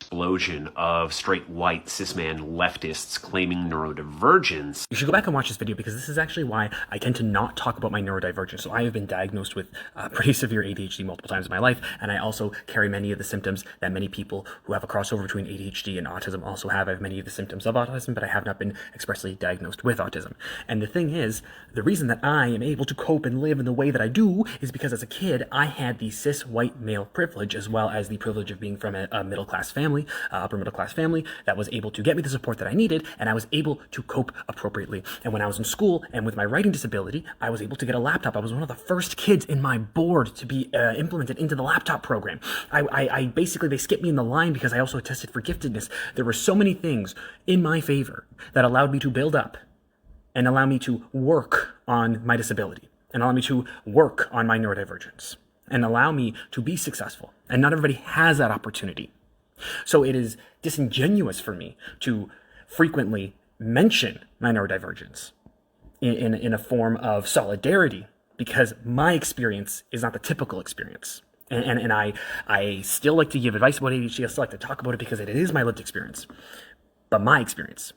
explosion of straight white cis man leftists claiming neurodivergence. You should go back and watch this video because this is actually why I tend to not talk about my neurodivergence. So I have been diagnosed with pretty severe ADHD multiple times in my life, and I also carry many of the symptoms that many people who have a crossover between ADHD and autism also have. I have many of the symptoms of autism, but I have not been expressly diagnosed with autism. And the thing is, the reason that I am able to cope and live in the way that I do is because as a kid, I had the cis white male privilege, as well as the privilege of being from a middle-class family, upper middle-class family, that was able to get me the support that I needed, and I was able to cope appropriately. And when I was in school and with my writing disability, I was able to get a laptop. I was one of the first kids in my board to be implemented into the laptop program. I basically, they skipped me in the line because I also tested for giftedness. There were so many things in my favor that allowed me to build up and allow me to work on my disability and allow me to work on my neurodivergence and allow me to be successful. And not everybody has that opportunity. So it is disingenuous for me to frequently mention my neurodivergence in a form of solidarity, because my experience is not the typical experience. And I still like to give advice about ADHD. I still like to talk about it because it is my lived experience. But my experience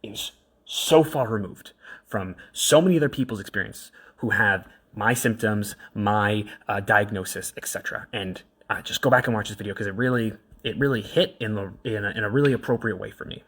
is so far removed from so many other people's experience who have my symptoms, my diagnosis, etc. And just go back and watch this video because it really hit in a really appropriate way for me.